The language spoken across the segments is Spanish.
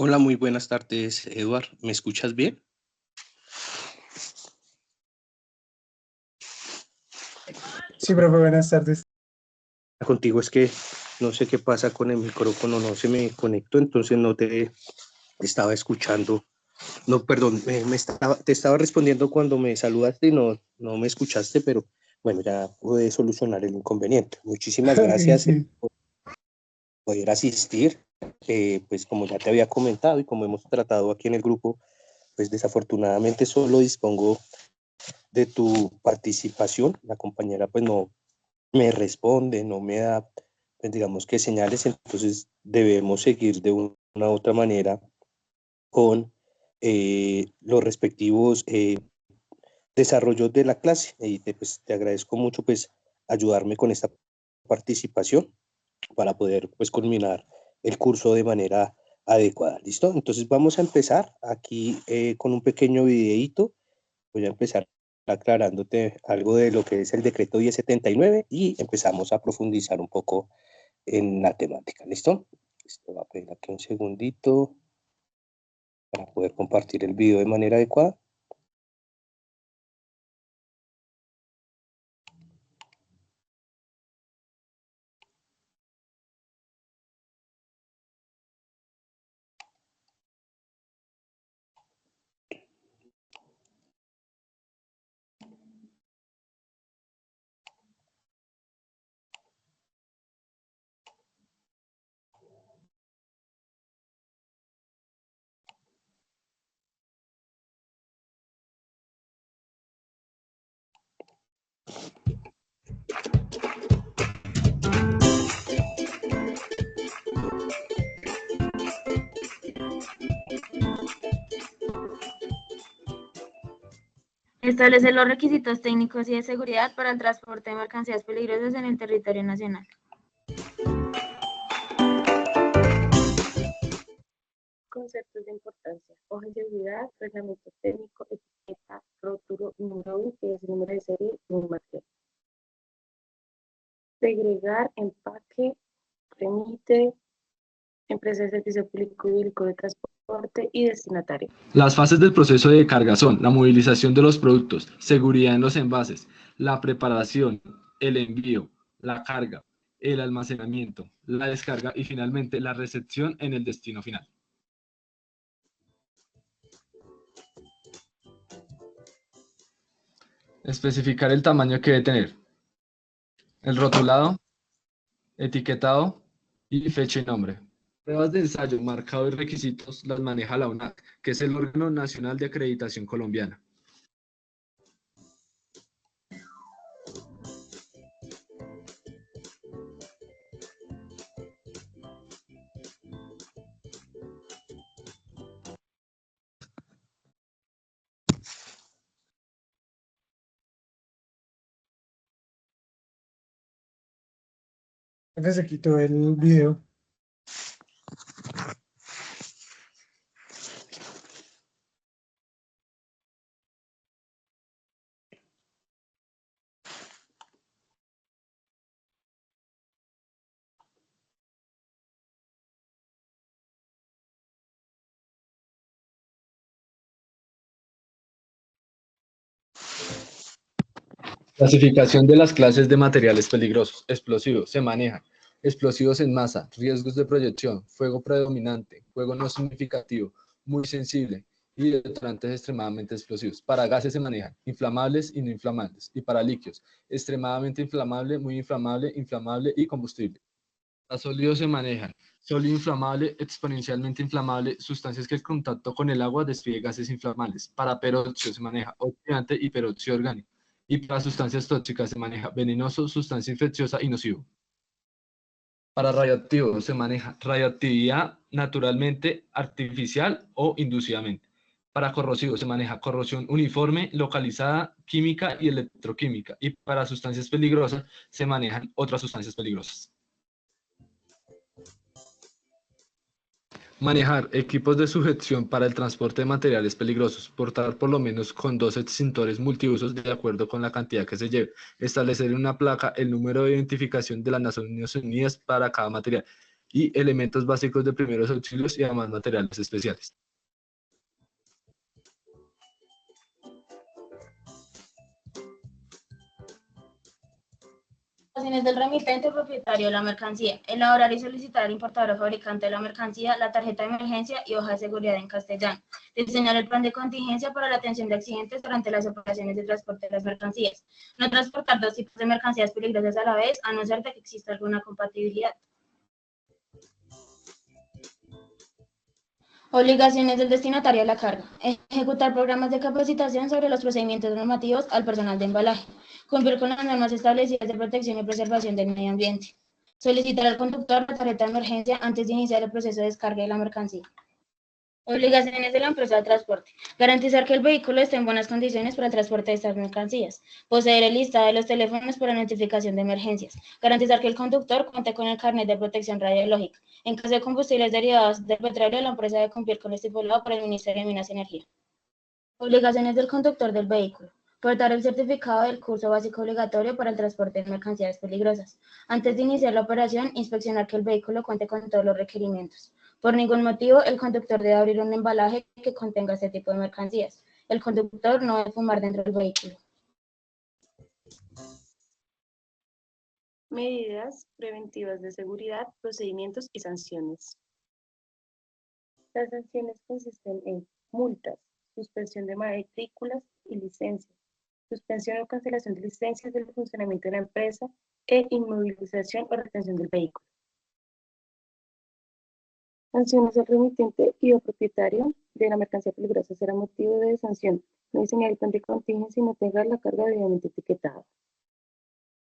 Hola, muy buenas tardes, Eduard. ¿Me escuchas bien? Sí, profe, buenas tardes. Contigo es que no sé qué pasa con el micrófono, no se me conectó, entonces no te estaba escuchando. No, perdón, te estaba respondiendo cuando me saludaste y no me escuchaste, pero bueno, ya pude solucionar el inconveniente. Muchísimas gracias Sí. por poder asistir. Pues como ya te había comentado y como hemos tratado aquí en el grupo, pues desafortunadamente solo dispongo de tu participación. La compañera pues no me responde, no me da, pues, digamos que señales, entonces debemos seguir de una u otra manera con los respectivos desarrollos de la clase. Y te agradezco mucho pues ayudarme con esta participación para poder pues culminar el curso de manera adecuada. ¿Listo? Entonces vamos a empezar aquí con un pequeño videíto. Voy a empezar aclarándote algo de lo que es el decreto 1079 y empezamos a profundizar un poco en la temática. ¿Listo? Esto va a pedir aquí un segundito para poder compartir el video de manera adecuada. Establece los requisitos técnicos y de seguridad para el transporte de mercancías peligrosas en el territorio nacional. Conceptos de importancia: hoja de seguridad, reglamento técnico, etiqueta, rótulo, número U, que es el número de serie y un marquero. Segregar, empaque, remite, empresa de servicio público de transporte y destinatario. Las fases del proceso de carga son la movilización de los productos, seguridad en los envases, la preparación, el envío, la carga, el almacenamiento, la descarga y finalmente la recepción en el destino final. Especificar el tamaño que debe tener, el rotulado, etiquetado y fecha y nombre. Pruebas de ensayo, marcado y requisitos las maneja la UNAC, que es el órgano nacional de acreditación colombiana. Profe, se quitó el video. Clasificación de las clases de materiales peligrosos. Explosivos. Se manejan explosivos en masa, riesgos de proyección, fuego predominante, fuego no significativo, muy sensible y detonantes extremadamente explosivos. Para gases se manejan inflamables y no inflamables. Y para líquidos, extremadamente inflamable, muy inflamable, inflamable y combustible. Para sólidos se manejan sólido inflamable, exponencialmente inflamable, sustancias que el contacto con el agua despide gases inflamables. Para peróxido se maneja oxidante y peróxido orgánico. Y para sustancias tóxicas se maneja venenoso, sustancia infecciosa y nocivo. Para radioactivo se maneja radioactividad naturalmente, artificial o inducidamente. Para corrosivo se maneja corrosión uniforme, localizada, química y electroquímica. Y para sustancias peligrosas se manejan otras sustancias peligrosas. Manejar equipos de sujeción para el transporte de materiales peligrosos, portar por lo menos con 2 extintores multiusos de acuerdo con la cantidad que se lleve, establecer en una placa el número de identificación de las Naciones Unidas para cada material y elementos básicos de primeros auxilios y además materiales especiales. Obligaciones del remitente o propietario de la mercancía. Elaborar y solicitar al importador o fabricante de la mercancía la tarjeta de emergencia y hoja de seguridad en castellano. Diseñar el plan de contingencia para la atención de accidentes durante las operaciones de transporte de las mercancías. No transportar dos tipos de mercancías peligrosas a la vez, a no ser de que exista alguna compatibilidad. Obligaciones del destinatario de la carga. Ejecutar programas de capacitación sobre los procedimientos normativos al personal de embalaje. Cumplir con las normas establecidas de protección y preservación del medio ambiente. Solicitar al conductor la tarjeta de emergencia antes de iniciar el proceso de descarga de la mercancía. Obligaciones de la empresa de transporte. Garantizar que el vehículo esté en buenas condiciones para el transporte de estas mercancías. Poseer el listado de los teléfonos para notificación de emergencias. Garantizar que el conductor cuente con el carnet de protección radiológica. En caso de combustibles derivados del petróleo, la empresa debe cumplir con lo estipulado por el Ministerio de Minas y Energía. Obligaciones del conductor del vehículo. Portar el certificado del curso básico obligatorio para el transporte de mercancías peligrosas. Antes de iniciar la operación, inspeccionar que el vehículo cuente con todos los requerimientos. Por ningún motivo, el conductor debe abrir un embalaje que contenga este tipo de mercancías. El conductor no debe fumar dentro del vehículo. Medidas preventivas de seguridad, procedimientos y sanciones. Las sanciones consisten en multas, suspensión de matrículas y licencias, suspensión o cancelación de licencias del funcionamiento de la empresa e inmovilización o retención del vehículo. Sanciones al remitente y o propietario de la mercancía peligrosa será motivo de sanción. No diseñar el plan de contingencia y no tenga la carga debidamente etiquetada.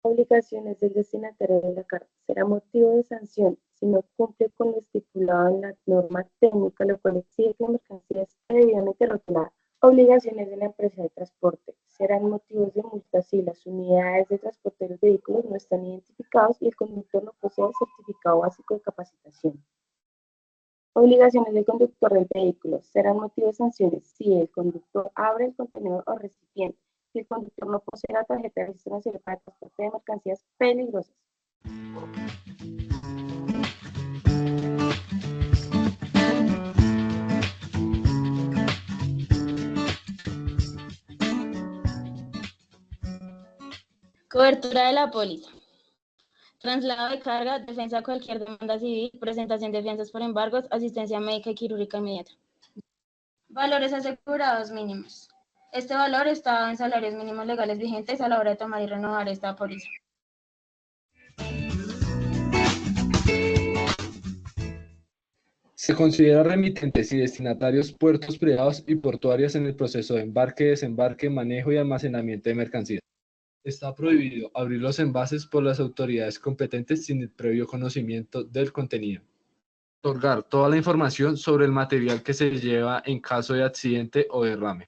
Obligaciones del destinatario de la carga será motivo de sanción si no cumple con lo estipulado en la norma técnica, lo cual exige que la mercancía esté debidamente rotulada. Obligaciones de la empresa de transporte serán motivos de multa si las unidades de transporte de los vehículos no están identificados y el conductor no posee el certificado básico de capacitación. Obligaciones del conductor del vehículo serán motivo de sanciones si el conductor abre el contenedor o recipiente, si el conductor no posee la tarjeta de registro nacional para transporte de mercancías peligrosas. Cobertura de la póliza. Traslado de carga, defensa de cualquier demanda civil, presentación de fianzas por embargos, asistencia médica y quirúrgica inmediata. Valores asegurados mínimos. Este valor está dado en salarios mínimos legales vigentes a la hora de tomar y renovar esta póliza. Se considera remitentes y destinatarios puertos privados y portuarias en el proceso de embarque, desembarque, manejo y almacenamiento de mercancías. Está prohibido abrir los envases por las autoridades competentes sin el previo conocimiento del contenido. Otorgar toda la información sobre el material que se lleva en caso de accidente o derrame.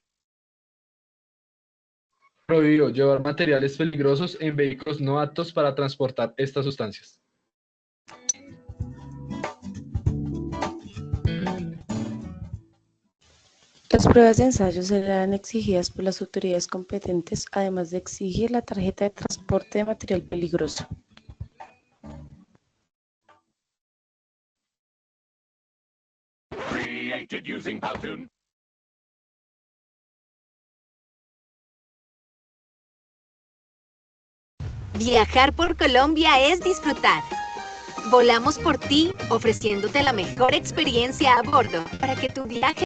Prohibido llevar materiales peligrosos en vehículos no aptos para transportar estas sustancias. Las pruebas de ensayo serán exigidas por las autoridades competentes, además de exigir la tarjeta de transporte de material peligroso. Viajar por Colombia es disfrutar. Volamos por ti, ofreciéndote la mejor experiencia a bordo para que tu viaje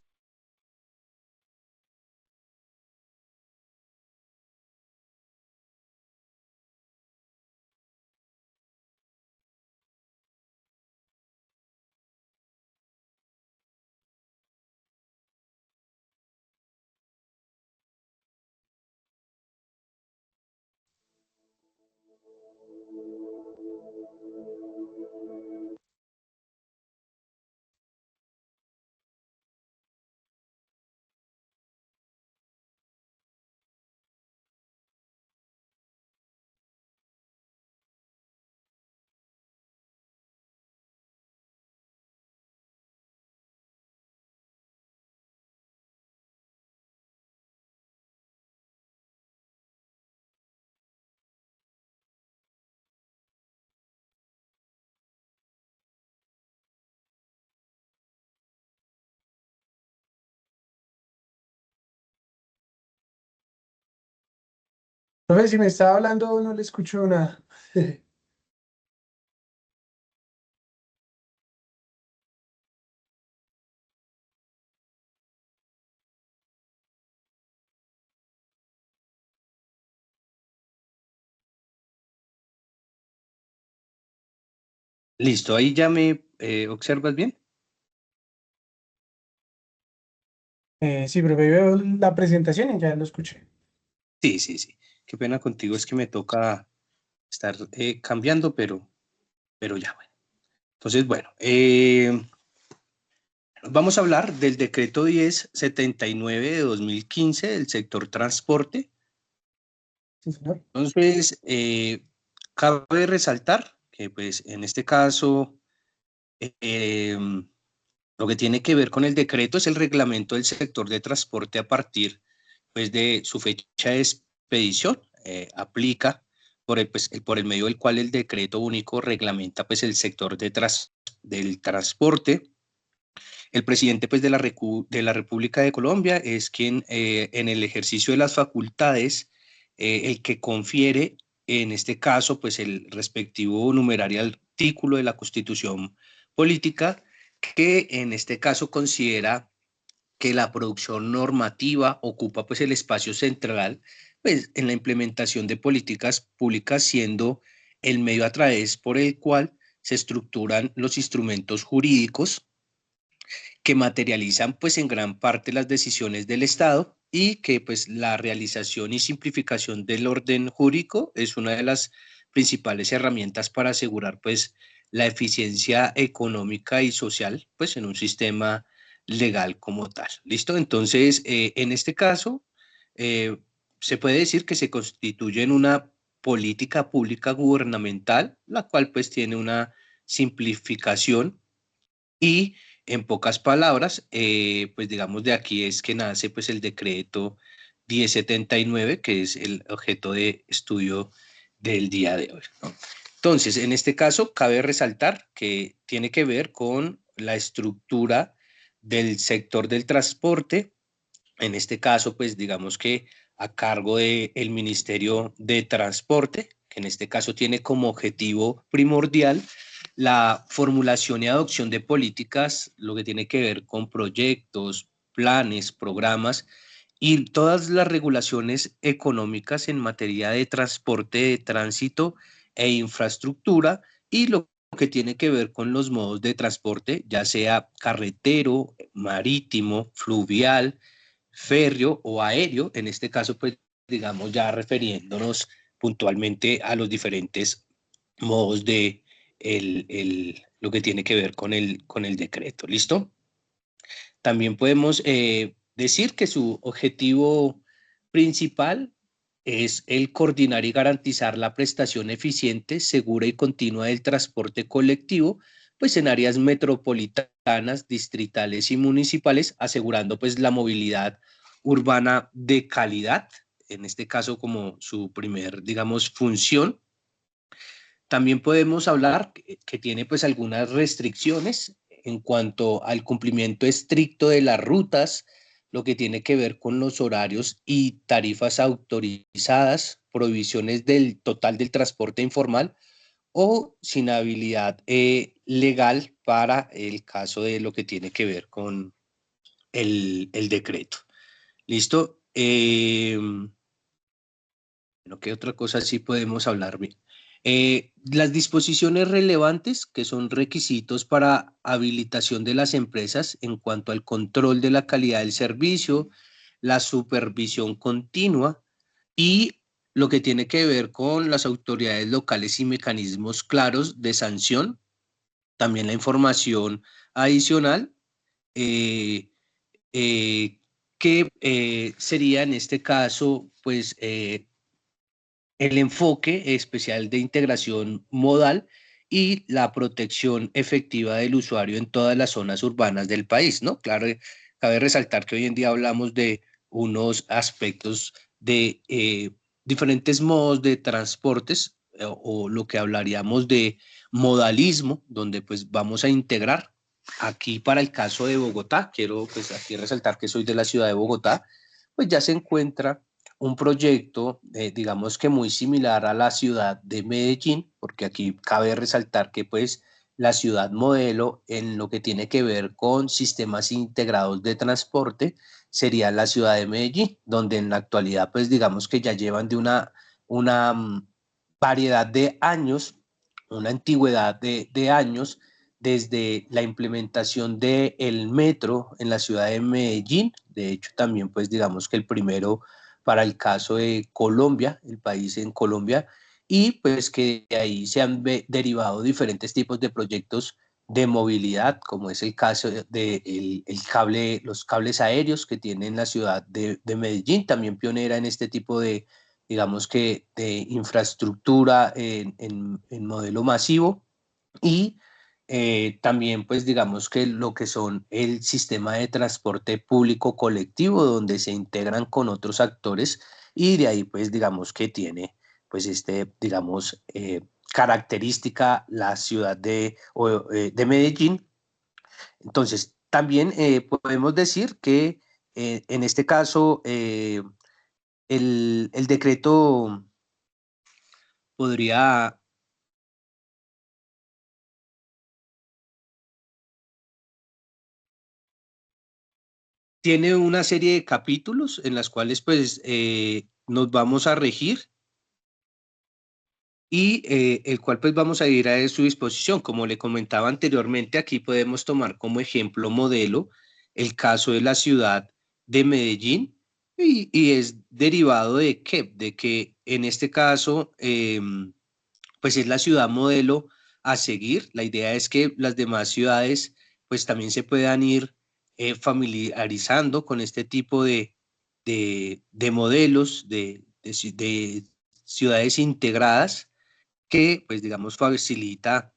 Profe, si me estaba hablando, no le escucho nada. Listo, ahí ya me observas bien. Sí, profe, veo la presentación y ya lo escuché. Sí, sí, sí. Qué pena contigo, es que me toca estar cambiando, pero ya, bueno. Entonces, bueno, vamos a hablar del decreto 1079 de 2015 del sector transporte. Sí, señor. Entonces, cabe resaltar que, pues, en este caso, eh, lo que tiene que ver con el decreto es el reglamento del sector de transporte a partir, pues, de su fecha de expedición. Aplica por el medio del cual el decreto único reglamenta, pues, el sector del transporte. El presidente, pues, de la República de Colombia es quien, en el ejercicio de las facultades, el que confiere, en este caso, pues, el respectivo numerario artículo de la Constitución Política, que en este caso considera que la producción normativa ocupa, pues, el espacio central, pues, en la implementación de políticas públicas, siendo el medio a través por el cual se estructuran los instrumentos jurídicos que materializan, pues, en gran parte las decisiones del Estado, y que, pues, la realización y simplificación del orden jurídico es una de las principales herramientas para asegurar, pues, la eficiencia económica y social, pues, en un sistema legal como tal. ¿Listo? Entonces, en este caso, eh, se puede decir que se constituye en una política pública gubernamental, la cual, pues, tiene una simplificación. Y, en pocas palabras, pues, digamos, de aquí es que nace, pues, el decreto 1079, que es el objeto de estudio del día de hoy, ¿no? Entonces, en este caso, cabe resaltar que tiene que ver con la estructura del sector del transporte. En este caso, pues, digamos que a cargo del Ministerio de Transporte, que en este caso tiene como objetivo primordial la formulación y adopción de políticas, lo que tiene que ver con proyectos, planes, programas y todas las regulaciones económicas en materia de transporte, de tránsito e infraestructura, y lo que tiene que ver con los modos de transporte, ya sea carretero, marítimo, fluvial, férreo o aéreo, en este caso, pues, digamos, ya refiriéndonos puntualmente a los diferentes modos de lo que tiene que ver con el decreto. ¿Listo? También podemos decir que su objetivo principal es el coordinar y garantizar la prestación eficiente, segura y continua del transporte colectivo, pues, en áreas metropolitanas, distritales y municipales, asegurando, pues, la movilidad urbana de calidad, en este caso como su primer, digamos, función. También podemos hablar que tiene, pues, algunas restricciones en cuanto al cumplimiento estricto de las rutas, lo que tiene que ver con los horarios y tarifas autorizadas, prohibiciones del total del transporte informal o sin habilidad legal para el caso de lo que tiene que ver con el decreto. ¿Listo? Bueno, ¿qué otra cosa sí podemos hablar? Las disposiciones relevantes, que son requisitos para habilitación de las empresas en cuanto al control de la calidad del servicio, la supervisión continua y lo que tiene que ver con las autoridades locales y mecanismos claros de sanción. También la información adicional, eh, eh, que sería en este caso, pues, el enfoque especial de integración modal y la protección efectiva del usuario en todas las zonas urbanas del país, ¿no? Claro, cabe resaltar que hoy en día hablamos de unos aspectos de diferentes modos de transportes, o lo que hablaríamos de modalismo, donde, pues, vamos a integrar. Aquí, para el caso de Bogotá, quiero, pues, aquí resaltar que soy de la ciudad de Bogotá, pues ya se encuentra un proyecto, digamos que muy similar a la ciudad de Medellín, porque aquí cabe resaltar que pues la ciudad modelo en lo que tiene que ver con sistemas integrados de transporte sería la ciudad de Medellín, donde en la actualidad pues digamos que ya llevan de una variedad de años, una antigüedad de años, desde la implementación del metro en la ciudad de Medellín. De hecho, también pues digamos que el primero para el caso de Colombia, el país en Colombia, y pues que de ahí se han derivado diferentes tipos de proyectos de movilidad, como es el caso de los cables aéreos que tiene la ciudad de Medellín, también pionera en este tipo de, digamos que, de infraestructura en modelo masivo. Y también pues digamos que lo que son el sistema de transporte público colectivo, donde se integran con otros actores, y de ahí pues digamos que tiene pues digamos, característica la ciudad de Medellín. Entonces también podemos decir que en este caso el decreto podría... Tiene una serie de capítulos en las cuales pues nos vamos a regir, y el cual pues vamos a ir a su disposición. Como le comentaba anteriormente, aquí podemos tomar como ejemplo modelo el caso de la ciudad de Medellín, y es derivado de que en este caso pues es la ciudad modelo a seguir. La idea es que las demás ciudades pues también se puedan ir familiarizando con este tipo de modelos de ciudades integradas, que pues digamos facilita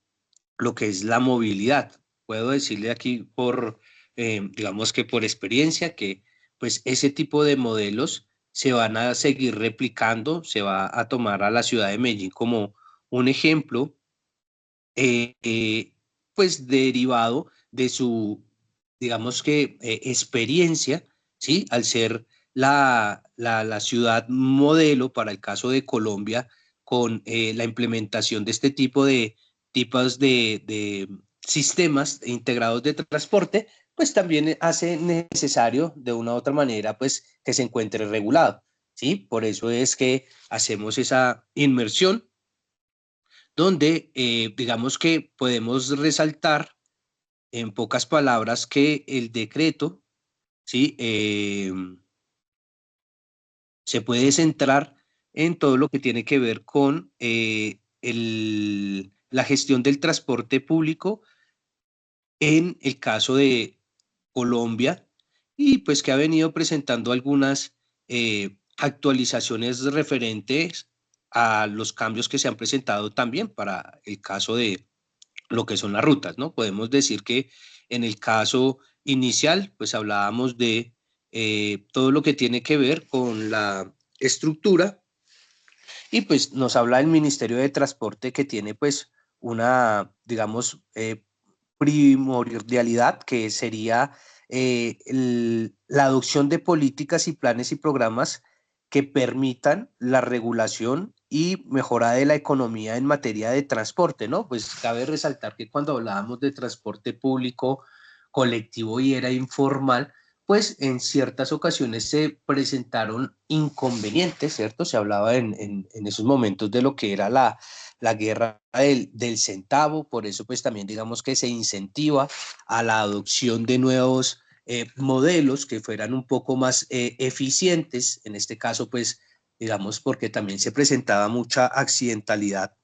lo que es la movilidad. Puedo decirle aquí digamos que por experiencia, que pues ese tipo de modelos se van a seguir replicando, se va a tomar a la ciudad de Medellín como un ejemplo, eh, eh, pues derivado de su, digamos que, experiencia, ¿sí? Al ser la ciudad modelo para el caso de Colombia, con la implementación de este tipo de tipos de sistemas integrados de transporte, pues también hace necesario de una u otra manera pues que se encuentre regulado, ¿sí? Por eso es que hacemos esa inmersión, donde digamos que podemos resaltar en pocas palabras que el decreto, ¿sí? Se puede centrar en todo lo que tiene que ver con la gestión del transporte público en el caso de Colombia, y pues que ha venido presentando algunas actualizaciones referentes a los cambios que se han presentado también para el caso de lo que son las rutas, ¿no? Podemos decir que en el caso inicial, pues hablábamos de todo lo que tiene que ver con la estructura, y pues nos habla el Ministerio de Transporte, que tiene pues una, digamos, primordialidad, que sería la adopción de políticas y planes y programas que permitan la regulación y mejora de la economía en materia de transporte, ¿no? Pues cabe resaltar que cuando hablábamos de transporte público colectivo y era informal, pues en ciertas ocasiones se presentaron inconvenientes, ¿cierto? Se hablaba en esos momentos de lo que era la guerra del centavo. Por eso pues también digamos que se incentiva a la adopción de nuevos modelos que fueran un poco más eficientes, en este caso pues digamos porque también se presentaba mucha accidentalidad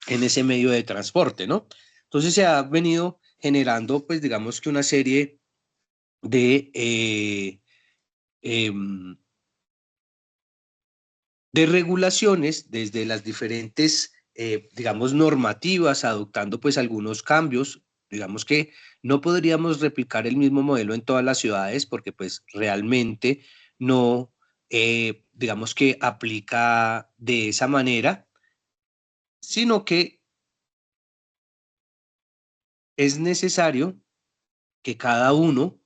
en ese medio de transporte, ¿no? Entonces se ha venido generando pues digamos que una serie de eh, de regulaciones desde las diferentes, digamos, normativas, adoptando pues algunos cambios. Digamos que no podríamos replicar el mismo modelo en todas las ciudades, porque pues realmente no, digamos que aplica de esa manera, sino que es necesario que cada uno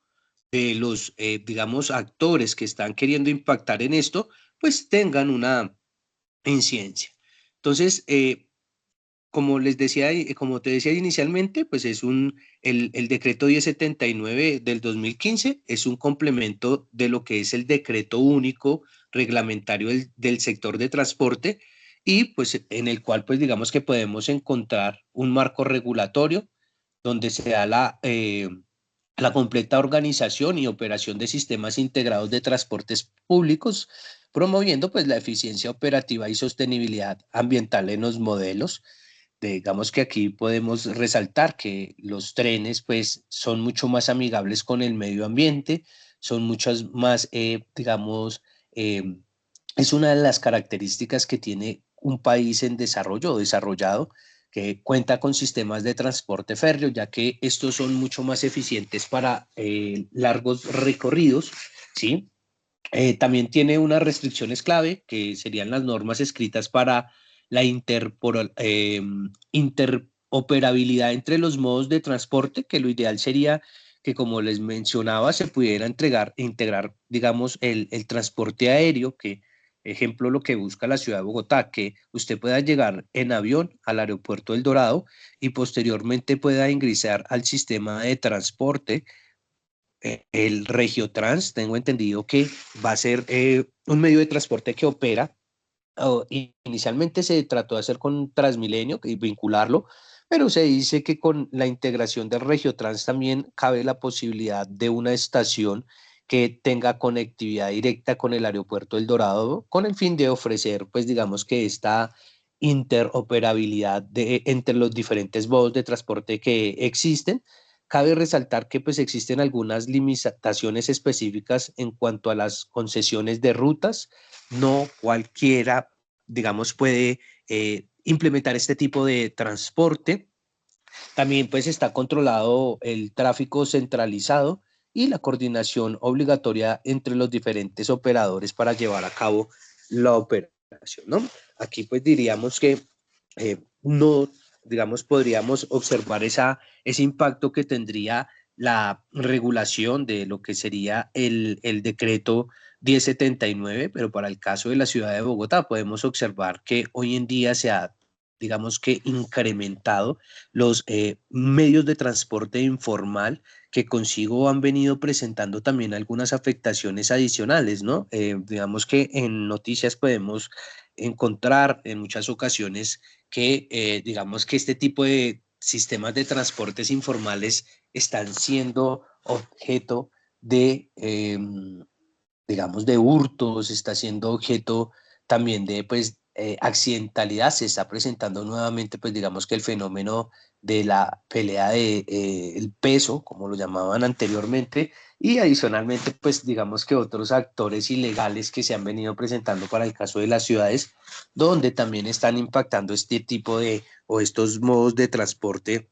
de los, digamos, actores que están queriendo impactar en esto, pues tengan una incidencia. Entonces, como les decía, como te decía inicialmente, pues es el decreto 1079 del 2015 es un complemento de lo que es el decreto único reglamentario del sector de transporte, y pues en el cual pues digamos que podemos encontrar un marco regulatorio donde se da la completa organización y operación de sistemas integrados de transportes públicos, promoviendo pues la eficiencia operativa y sostenibilidad ambiental en los modelos. Digamos que aquí podemos resaltar que los trenes pues son mucho más amigables con el medio ambiente, son muchas más, digamos, es una de las características que tiene un país en desarrollo o desarrollado, que cuenta con sistemas de transporte férreo, ya que estos son mucho más eficientes para largos recorridos, ¿sí? También tiene unas restricciones clave, que serían las normas escritas para la interoperabilidad entre los modos de transporte, que lo ideal sería que, como les mencionaba, se pudiera integrar, digamos, el transporte aéreo, que, ejemplo, lo que busca la ciudad de Bogotá, que usted pueda llegar en avión al aeropuerto del Dorado y posteriormente pueda ingresar al sistema de transporte, el Regiotrans. Tengo entendido que va a ser un medio de transporte que opera. Inicialmente se trató de hacer con Transmilenio y vincularlo, pero se dice que con la integración del Regiotrans también cabe la posibilidad de una estación que tenga conectividad directa con el aeropuerto El Dorado, con el fin de ofrecer, pues digamos que esta interoperabilidad entre los diferentes modos de transporte que existen. Cabe resaltar que pues existen algunas limitaciones específicas en cuanto a las concesiones de rutas. No cualquiera, digamos, puede implementar este tipo de transporte. También pues está controlado el tráfico centralizado y la coordinación obligatoria entre los diferentes operadores para llevar a cabo la operación, ¿no? Aquí pues diríamos que no, digamos, podríamos observar ese impacto que tendría la regulación de lo que sería el decreto 1079, pero para el caso de la ciudad de Bogotá podemos observar que hoy en día se ha, digamos que, incrementado los medios de transporte informal, que consigo han venido presentando también algunas afectaciones adicionales, ¿no? Digamos que en noticias podemos encontrar en muchas ocasiones que, digamos que este tipo de sistemas de transportes informales están siendo objeto de, digamos, de hurtos, está siendo objeto también de, pues, accidentalidad. Se está presentando nuevamente, pues, digamos que el fenómeno de la pelea de el peso, como lo llamaban anteriormente, y adicionalmente, pues, digamos que otros actores ilegales que se han venido presentando para el caso de las ciudades, donde también están impactando este tipo de, o estos modos de transporte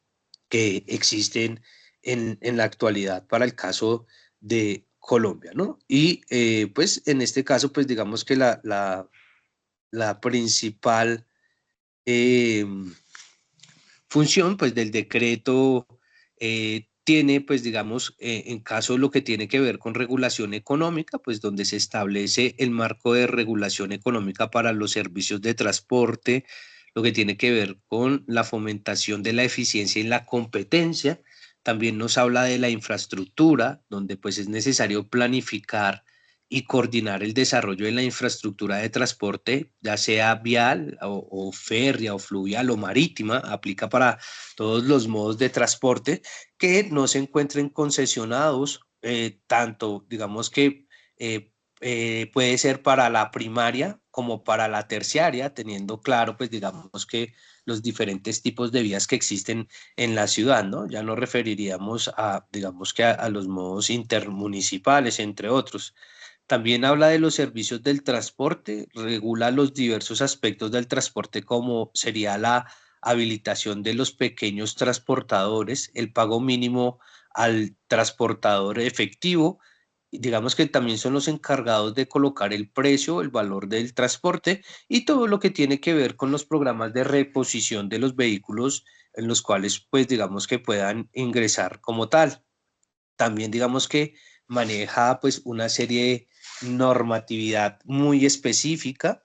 que existen en la actualidad para el caso de Colombia, ¿no? Y pues en este caso, pues digamos que la principal eh, función pues del decreto tiene pues digamos en caso de lo que tiene que ver con regulación económica, pues donde se establece el marco de regulación económica para los servicios de transporte, lo que tiene que ver con la fomentación de la eficiencia y la competencia. También nos habla de la infraestructura, donde pues es necesario planificar y coordinar el desarrollo de la infraestructura de transporte, ya sea vial o férrea o fluvial o marítima. Aplica para todos los modos de transporte que no se encuentren concesionados, tanto digamos que puede ser para la primaria como para la terciaria, teniendo claro pues digamos que los diferentes tipos de vías que existen en la ciudad, ¿no? Ya nos referiríamos a, digamos que a los modos intermunicipales, entre otros. También habla de los servicios del transporte, regula los diversos aspectos del transporte, como sería la habilitación de los pequeños transportadores, el pago mínimo al transportador efectivo. Digamos que también son los encargados de colocar el precio, el valor del transporte y todo lo que tiene que ver con los programas de reposición de los vehículos en los cuales, pues, digamos que puedan ingresar como tal. También digamos que maneja pues una serie normatividad muy específica,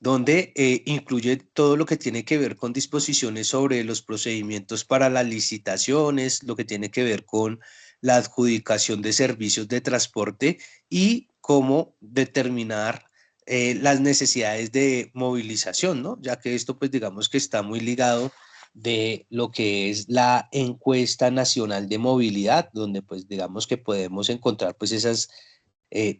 donde incluye todo lo que tiene que ver con disposiciones sobre los procedimientos para las licitaciones, lo que tiene que ver con la adjudicación de servicios de transporte y cómo determinar las necesidades de movilización, ¿no? Ya que esto, pues digamos que está muy ligado de lo que es la encuesta nacional de movilidad, donde pues digamos que podemos encontrar pues esas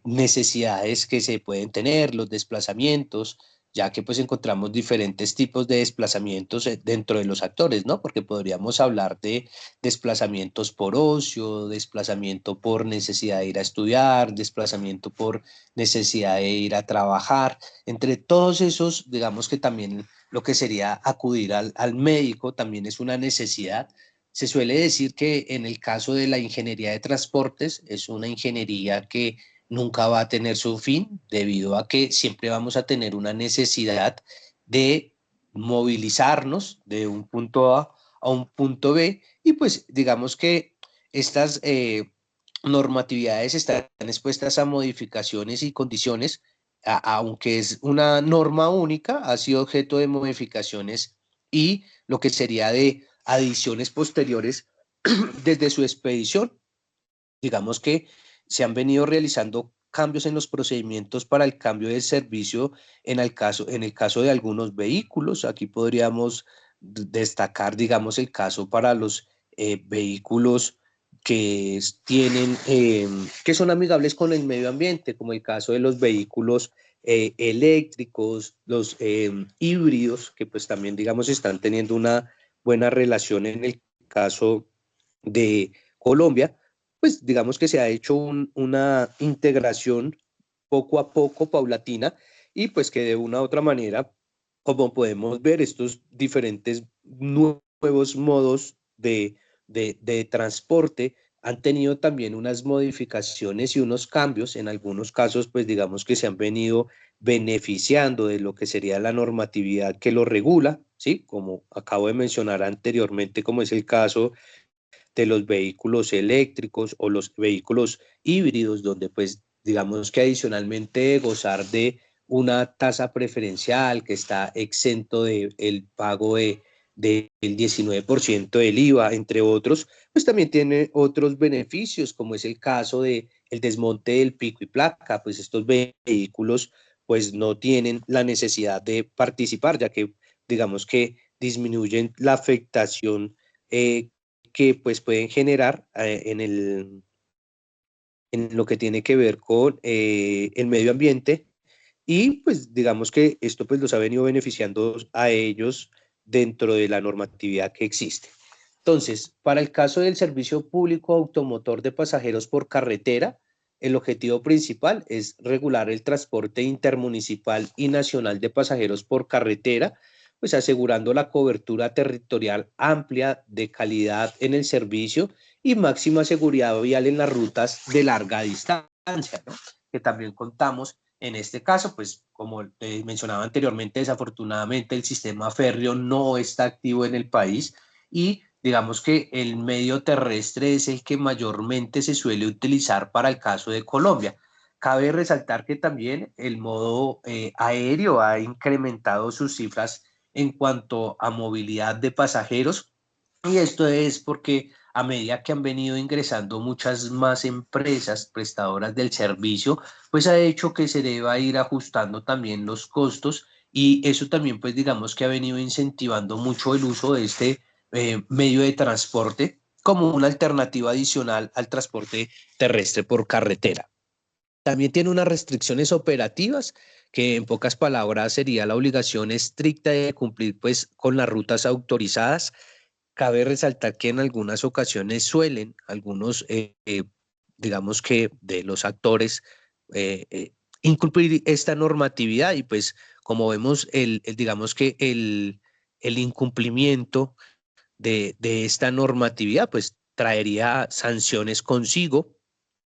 necesidades que se pueden tener, los desplazamientos, ya que pues encontramos diferentes tipos de desplazamientos dentro de los actores, ¿no? Porque podríamos hablar de desplazamientos por ocio, desplazamiento por necesidad de ir a estudiar, desplazamiento por necesidad de ir a trabajar. Entre todos esos, digamos que también lo que sería acudir al médico también es una necesidad. Se suele decir que en el caso de la ingeniería de transportes es una ingeniería que nunca va a tener su fin debido a que siempre vamos a tener una necesidad de movilizarnos de un punto A un punto B y pues digamos que estas normatividades están expuestas a modificaciones y condiciones, aunque es una norma única, ha sido objeto de modificaciones y lo que sería de adiciones posteriores desde su expedición. Digamos que se han venido realizando cambios en los procedimientos para el cambio de servicio en el caso de algunos vehículos. Aquí podríamos destacar, digamos, el caso para los vehículos que son amigables con el medio ambiente, como el caso de los vehículos eléctricos, los híbridos, que pues también, digamos, están teniendo una buena relación en el caso de Colombia. Pues digamos que se ha hecho una integración poco a poco, paulatina, y pues que de una u otra manera, como podemos ver, estos diferentes nuevos modos de transporte han tenido también unas modificaciones y unos cambios. En algunos casos, pues digamos que se han venido beneficiando de lo que sería la normatividad que lo regula, ¿sí? Como acabo de mencionar anteriormente, como es el caso de los vehículos eléctricos o los vehículos híbridos, donde pues digamos que adicionalmente de gozar de una tasa preferencial que está exento del pago del 19% del IVA, entre otros, pues también tiene otros beneficios, como es el caso de el desmonte del pico y placa. Pues estos vehículos pues no tienen la necesidad de participar, ya que digamos que disminuyen la afectación que pues pueden generar en lo que tiene que ver con el medio ambiente, y pues digamos que esto pues los ha venido beneficiando a ellos dentro de la normatividad que existe. Entonces, para el caso del servicio público automotor de pasajeros por carretera, el objetivo principal es regular el transporte intermunicipal y nacional de pasajeros por carretera, pues asegurando la cobertura territorial amplia de calidad en el servicio y máxima seguridad vial en las rutas de larga distancia, ¿no? Que también contamos en este caso, pues como mencionaba anteriormente, desafortunadamente el sistema férreo no está activo en el país y digamos que el medio terrestre es el que mayormente se suele utilizar para el caso de Colombia. Cabe resaltar que también el modo aéreo ha incrementado sus cifras en cuanto a movilidad de pasajeros, y esto es porque a medida que han venido ingresando muchas más empresas prestadoras del servicio, pues ha hecho que se deba ir ajustando también los costos, y eso también pues digamos que ha venido incentivando mucho el uso de este medio de transporte como una alternativa adicional al transporte terrestre por carretera. También tiene unas restricciones operativas que en pocas palabras sería la obligación estricta de cumplir pues con las rutas autorizadas. Cabe resaltar que en algunas ocasiones suelen algunos, digamos que de los actores, incumplir esta normatividad, y pues como vemos, digamos que el incumplimiento de esta normatividad pues traería sanciones consigo.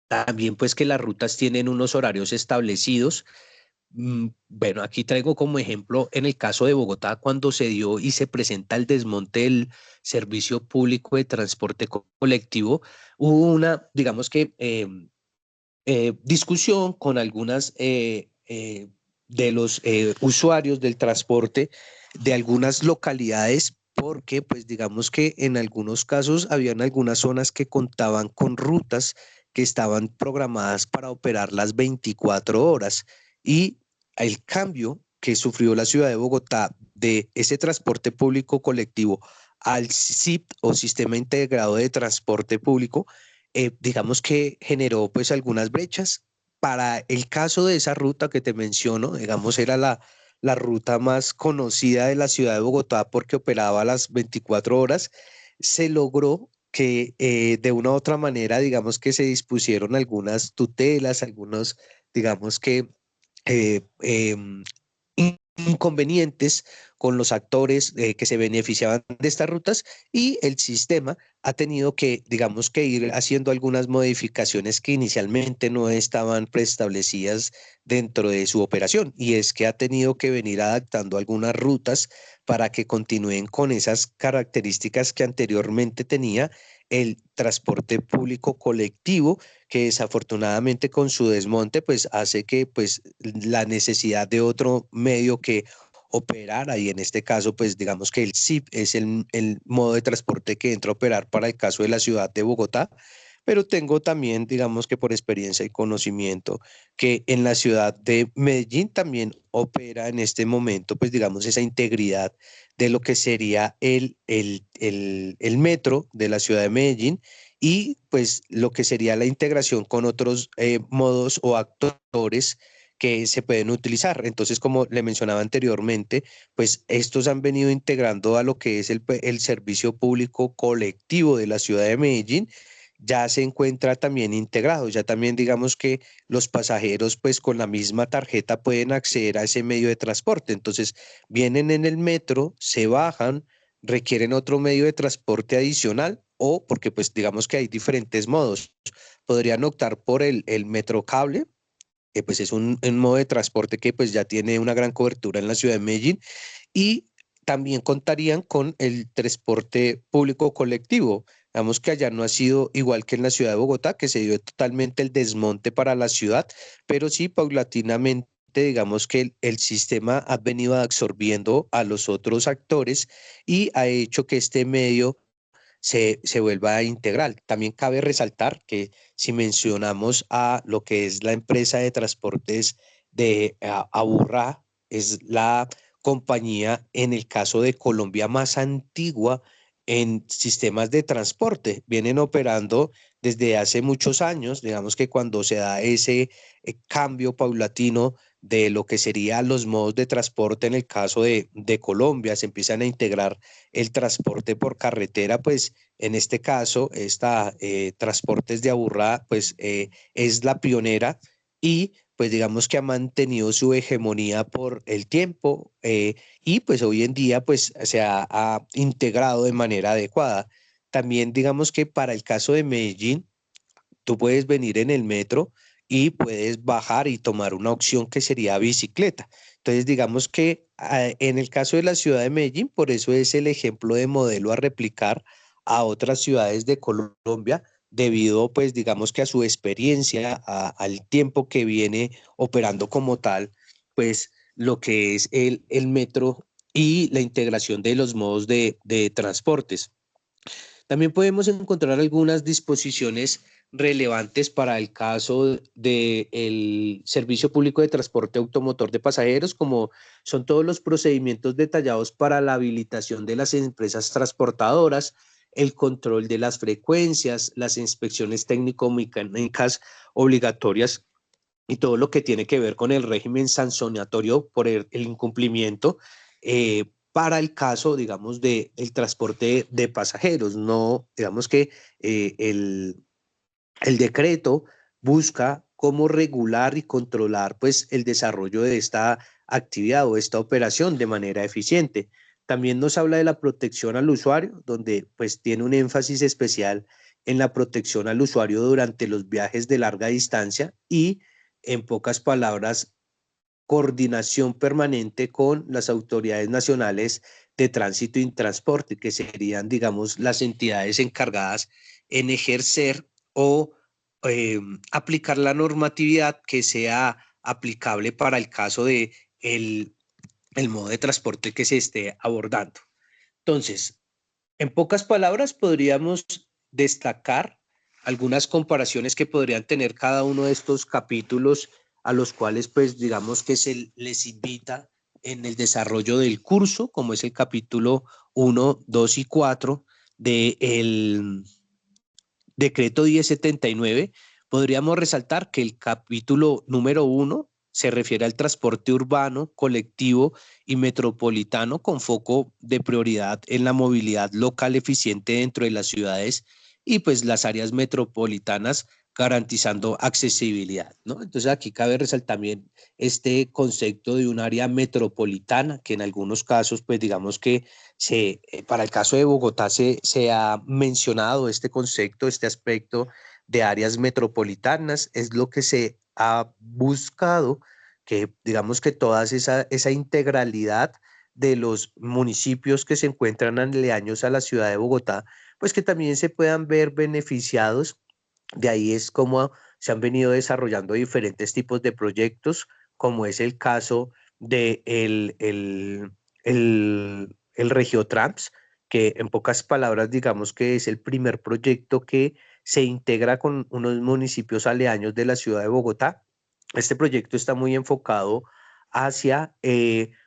También pues que las rutas tienen unos horarios establecidos. Bueno, aquí traigo como ejemplo en el caso de Bogotá, cuando se dio y se presenta el desmonte del servicio público de transporte colectivo, hubo una, digamos que discusión con algunas de los usuarios del transporte de algunas localidades, porque pues digamos que en algunos casos habían algunas zonas que contaban con rutas que estaban programadas para operar las 24 horas y el cambio que sufrió la ciudad de Bogotá de ese transporte público colectivo al SIP o Sistema Integrado de Transporte Público, digamos que generó pues algunas brechas. Para el caso de esa ruta que te menciono, digamos, era la ruta más conocida de la ciudad de Bogotá porque operaba a las 24 horas, se logró que de una u otra manera, digamos que se dispusieron algunas tutelas, algunos, digamos que eh, em, inconvenientes con los actores que se beneficiaban de estas rutas y el sistema ha tenido que, digamos que ir haciendo algunas modificaciones que inicialmente no estaban preestablecidas dentro de su operación y es que ha tenido que venir adaptando algunas rutas para que continúen con esas características que anteriormente tenía el transporte público colectivo, que desafortunadamente con su desmonte pues hace que pues la necesidad de otro medio que operara y en este caso pues digamos que el SIP es el modo de transporte que entra a operar para el caso de la ciudad de Bogotá, pero tengo también digamos que por experiencia y conocimiento que en la ciudad de Medellín también opera en este momento pues digamos esa integridad de lo que sería el metro de la ciudad de Medellín y pues lo que sería la integración con otros modos o actores que se pueden utilizar. Entonces, como le mencionaba anteriormente, pues estos han venido integrando a lo que es el servicio público colectivo de la ciudad de Medellín, ya se encuentra también integrado, ya también digamos que los pasajeros pues con la misma tarjeta pueden acceder a ese medio de transporte. Entonces, vienen en el metro, se bajan, requieren otro medio de transporte adicional o porque pues digamos que hay diferentes modos. Podrían optar por el Metrocable, que pues es un modo de transporte que pues ya tiene una gran cobertura en la ciudad de Medellín y también contarían con el transporte público colectivo. Digamos que allá no ha sido igual que en la ciudad de Bogotá, que se dio totalmente el desmonte para la ciudad, pero sí paulatinamente digamos que el sistema ha venido absorbiendo a los otros actores y ha hecho que este medio se vuelva integral. También cabe resaltar que si mencionamos a lo que es la empresa de transportes de Aburrá, es la compañía en el caso de Colombia más antigua en sistemas de transporte. Vienen operando desde hace muchos años, digamos que cuando se da ese cambio paulatino de lo que serían los modos de transporte en el caso de Colombia, se empiezan a integrar el transporte por carretera, pues en este caso, esta Transportes de Aburrá, pues es la pionera y pues digamos que ha mantenido su hegemonía por el tiempo y pues hoy en día pues se ha integrado de manera adecuada. También digamos que para el caso de Medellín, tú puedes venir en el metro y puedes bajar y tomar una opción que sería bicicleta. Entonces, digamos que en el caso de la ciudad de Medellín, por eso es el ejemplo de modelo a replicar a otras ciudades de Colombia, debido, pues, digamos que a su experiencia, al tiempo que viene operando como tal, pues, lo que es el metro y la integración de los modos de transportes. También podemos encontrar algunas disposiciones relevantes para el caso del Servicio Público de Transporte Automotor de Pasajeros, como son todos los procedimientos detallados para la habilitación de las empresas transportadoras, el control de las frecuencias, las inspecciones técnico-mecánicas obligatorias y todo lo que tiene que ver con el régimen sancionatorio por el incumplimiento para el caso, digamos, del transporte de pasajeros. No, digamos que el decreto busca cómo regular y controlar pues el desarrollo de esta actividad o esta operación de manera eficiente. También nos habla de la protección al usuario, donde pues tiene un énfasis especial en la protección al usuario durante los viajes de larga distancia y, en pocas palabras, coordinación permanente con las autoridades nacionales de tránsito y transporte, que serían, digamos, las entidades encargadas en ejercer o aplicar la normatividad que sea aplicable para el caso de el modo de transporte que se esté abordando. Entonces, en pocas palabras, podríamos destacar algunas comparaciones que podrían tener cada uno de estos capítulos a los cuales, pues, digamos que se les invita en el desarrollo del curso, como es el capítulo 1, 2 y 4 del decreto 1079. Podríamos resaltar que el capítulo número 1 se refiere al transporte urbano, colectivo y metropolitano con foco de prioridad en la movilidad local eficiente dentro de las ciudades y pues las áreas metropolitanas garantizando accesibilidad, ¿no? Entonces aquí cabe resaltar también este concepto de un área metropolitana que en algunos casos pues digamos que para el caso de Bogotá se ha mencionado este concepto, este aspecto de áreas metropolitanas, es lo que se ha buscado, que digamos que toda esa integralidad de los municipios que se encuentran aledaños a la ciudad de Bogotá, pues que también se puedan ver beneficiados. De ahí es como se han venido desarrollando diferentes tipos de proyectos, como es el caso de el Regiotrans, que en pocas palabras digamos que es el primer proyecto que se integra con unos municipios aledaños de la ciudad de Bogotá. Este proyecto está muy enfocado hacia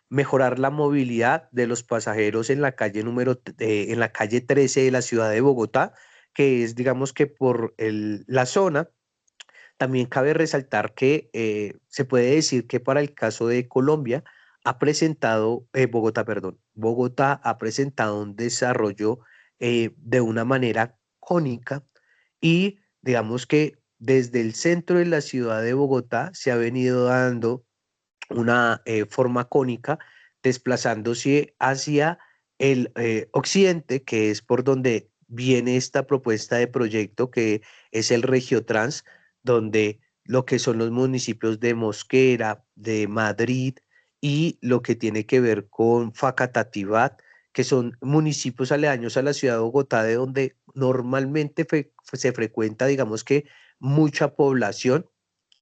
mejorar la movilidad de los pasajeros en la calle en la calle 13 de la ciudad de Bogotá, que es digamos que por la zona. También cabe resaltar que se puede decir que para el caso de Colombia ha presentado, Bogotá, perdón, Bogotá ha presentado un desarrollo de una manera cónica y digamos que desde el centro de la ciudad de Bogotá se ha venido dando una forma cónica desplazándose hacia el occidente, que es por donde viene esta propuesta de proyecto, que es el Regiotrans, donde lo que son los municipios de Mosquera, de Madrid y lo que tiene que ver con Facatativá, que son municipios aledaños a la ciudad de Bogotá, de donde normalmente se frecuenta, digamos que, mucha población.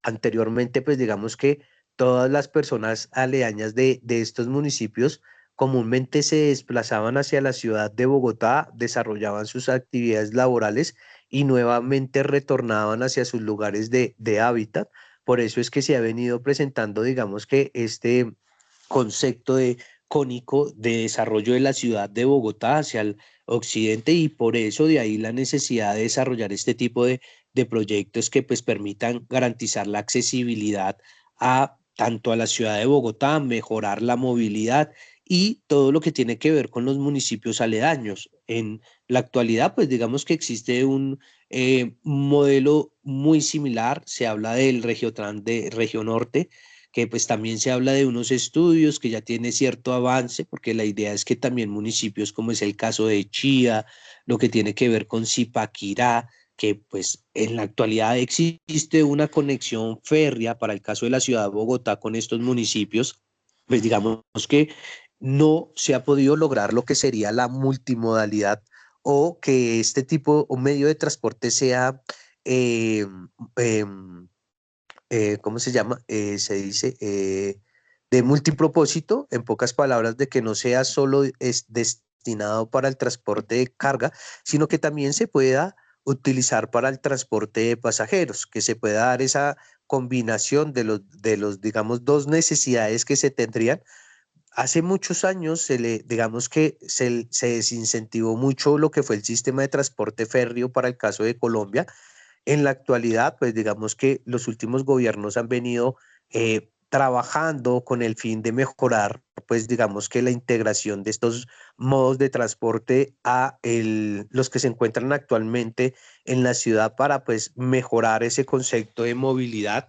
Anteriormente, pues digamos que todas las personas aledañas de estos municipios comúnmente se desplazaban hacia la ciudad de Bogotá, desarrollaban sus actividades laborales y nuevamente retornaban hacia sus lugares de hábitat. Por eso es que se ha venido presentando, digamos que este concepto de cónico de desarrollo de la ciudad de Bogotá hacia el occidente y por eso de ahí la necesidad de desarrollar este tipo de proyectos que pues permitan garantizar la accesibilidad a tanto a la ciudad de Bogotá, mejorar la movilidad y todo lo que tiene que ver con los municipios aledaños. En la actualidad, pues digamos que existe un modelo muy similar, se habla del Regiotrans de Región Norte, que pues también se habla de unos estudios que ya tiene cierto avance, porque la idea es que también municipios como es el caso de Chía, lo que tiene que ver con Zipaquirá, que pues en la actualidad existe una conexión férrea para el caso de la ciudad de Bogotá con estos municipios, pues digamos que no se ha podido lograr lo que sería la multimodalidad o que este tipo o medio de transporte sea eh, em, ¿cómo se llama? Se dice de multipropósito, en pocas palabras, de que no sea solo es destinado para el transporte de carga, sino que también se pueda utilizar para el transporte de pasajeros, que se pueda dar esa combinación de los, digamos, dos necesidades que se tendrían. Hace muchos años digamos que se desincentivó mucho lo que fue el sistema de transporte férreo para el caso de Colombia. En la actualidad, pues digamos que los últimos gobiernos han venido trabajando con el fin de mejorar, pues digamos que la integración de estos modos de transporte a los que se encuentran actualmente en la ciudad para pues mejorar ese concepto de movilidad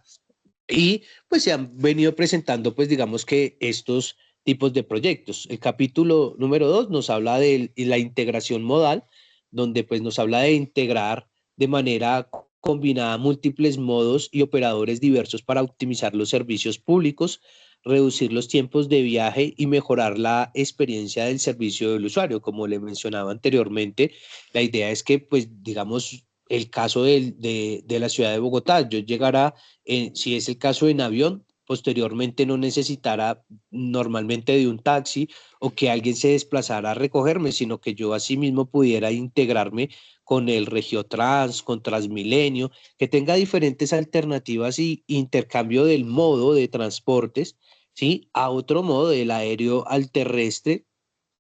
y pues se han venido presentando pues digamos que estos tipos de proyectos. El capítulo número 2 nos habla de la integración modal, donde pues nos habla de integrar de manera combinada múltiples modos y operadores diversos para optimizar los servicios públicos, reducir los tiempos de viaje y mejorar la experiencia del servicio del usuario. Como le mencionaba anteriormente, la idea es que, pues, digamos, el caso de la ciudad de Bogotá. Yo llegara, si es el caso en avión, posteriormente no necesitara normalmente de un taxi o que alguien se desplazara a recogerme, sino que yo asimismo pudiera integrarme con el Regiotrans, con Transmilenio, que tenga diferentes alternativas y intercambio del modo de transportes, ¿sí? A otro modo, del aéreo al terrestre,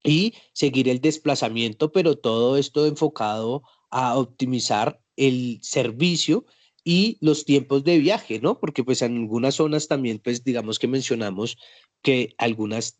y seguir el desplazamiento, pero todo esto enfocado a optimizar el servicio y los tiempos de viaje, ¿no? Porque pues en algunas zonas también, pues digamos que mencionamos que algunas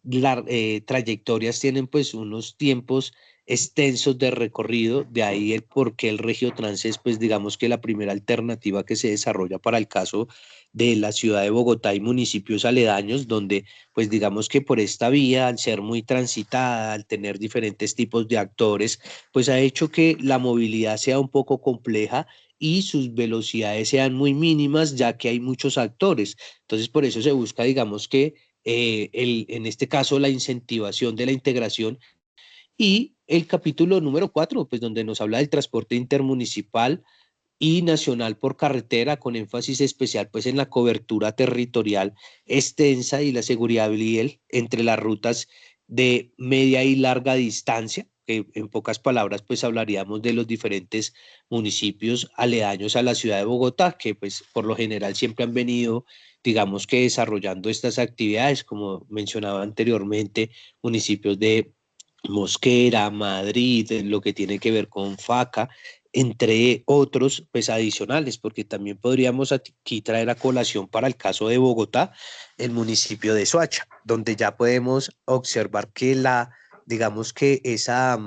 trayectorias tienen pues unos tiempos extensos de recorrido, de ahí el por qué el Regiotrans es pues digamos que la primera alternativa que se desarrolla para el caso de la ciudad de Bogotá y municipios aledaños, donde pues digamos que por esta vía, al ser muy transitada, al tener diferentes tipos de actores, pues ha hecho que la movilidad sea un poco compleja y sus velocidades sean muy mínimas, ya que hay muchos actores. Entonces, por eso se busca, digamos que en este caso, la incentivación de la integración. Y el capítulo número 4, pues donde nos habla del transporte intermunicipal y nacional por carretera, con énfasis especial pues en la cobertura territorial extensa y la seguridad vial entre las rutas de media y larga distancia, que en pocas palabras pues hablaríamos de los diferentes municipios aledaños a la ciudad de Bogotá, que pues por lo general siempre han venido, digamos que desarrollando estas actividades, como mencionaba anteriormente, municipios de Mosquera, Madrid, lo que tiene que ver con Faca, entre otros, pues adicionales, porque también podríamos aquí traer a colación para el caso de Bogotá, el municipio de Soacha, donde ya podemos observar que digamos que esa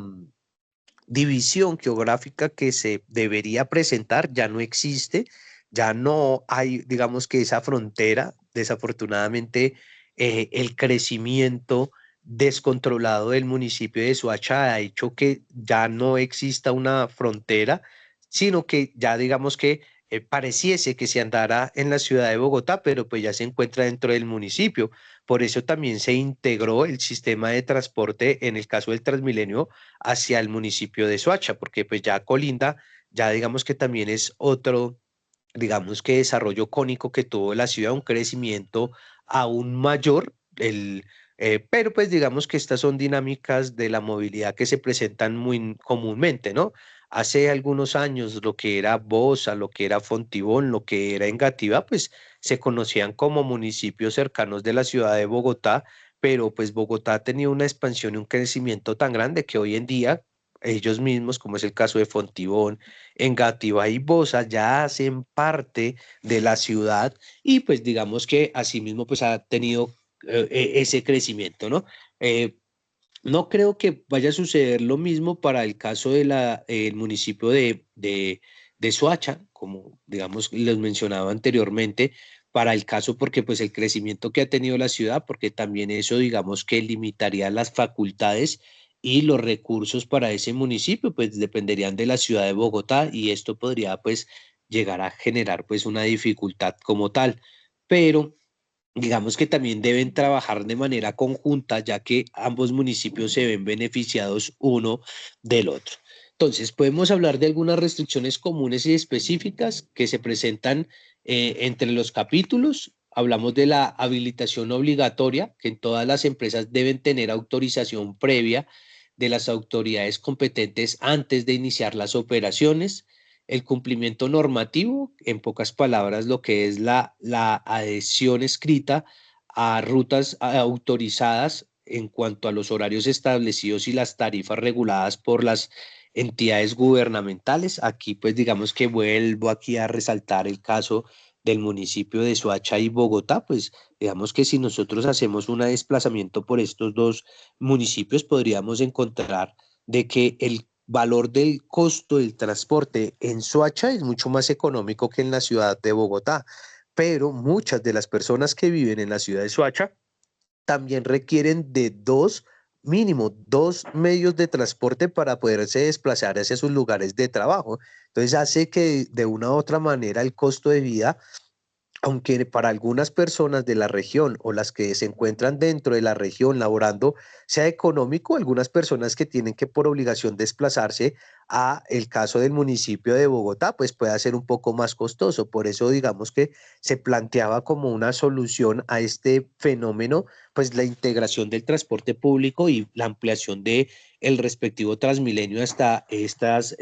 división geográfica que se debería presentar ya no existe, ya no hay, digamos que esa frontera, desafortunadamente, el crecimiento descontrolado del municipio de Soacha ha hecho que ya no exista una frontera, sino que ya digamos que pareciese que se andara en la ciudad de Bogotá, pero pues ya se encuentra dentro del municipio. Por eso también se integró el sistema de transporte en el caso del Transmilenio hacia el municipio de Soacha, porque pues ya colinda, ya digamos que también es otro, digamos que desarrollo cónico que tuvo la ciudad, un crecimiento aún mayor, pero pues digamos que estas son dinámicas de la movilidad que se presentan muy comúnmente, ¿no? Hace algunos años lo que era Bosa, lo que era Fontibón, lo que era Engativá, pues se conocían como municipios cercanos de la ciudad de Bogotá, pero pues Bogotá ha tenido una expansión y un crecimiento tan grande que hoy en día ellos mismos, como es el caso de Fontibón, Engativá y Bosa, ya hacen parte de la ciudad y pues digamos que asimismo pues ha tenido ese crecimiento, ¿no? Eh, no creo que vaya a suceder lo mismo para el caso de el municipio de Soacha, como digamos les mencionaba anteriormente, para el caso porque pues el crecimiento que ha tenido la ciudad, porque también eso digamos que limitaría las facultades y los recursos para ese municipio, pues dependerían de la ciudad de Bogotá y esto podría pues llegar a generar pues una dificultad como tal. Pero digamos que también deben trabajar de manera conjunta, ya que ambos municipios se ven beneficiados uno del otro. Entonces, podemos hablar de algunas restricciones comunes y específicas que se presentan entre los capítulos. Hablamos de la habilitación obligatoria, que en todas las empresas deben tener autorización previa de las autoridades competentes antes de iniciar las operaciones. El cumplimiento normativo, en pocas palabras, lo que es la adhesión escrita a rutas autorizadas en cuanto a los horarios establecidos y las tarifas reguladas por las entidades gubernamentales. Aquí, pues, digamos que vuelvo aquí a resaltar el caso del municipio de Soacha y Bogotá, pues digamos que si nosotros hacemos un desplazamiento por estos dos municipios, podríamos encontrar de que el valor del costo del transporte en Soacha es mucho más económico que en la ciudad de Bogotá, pero muchas de las personas que viven en la ciudad de Soacha también requieren de mínimo dos medios de transporte para poderse desplazar hacia sus lugares de trabajo. Entonces hace que de una u otra manera el costo de vida aunque para algunas personas de la región o las que se encuentran dentro de la región laborando sea económico, algunas personas que tienen que por obligación desplazarse a el caso del municipio de Bogotá, pues puede ser un poco más costoso. Por eso digamos que se planteaba como una solución a este fenómeno, pues la integración del transporte público y la ampliación de el respectivo Transmilenio hasta estos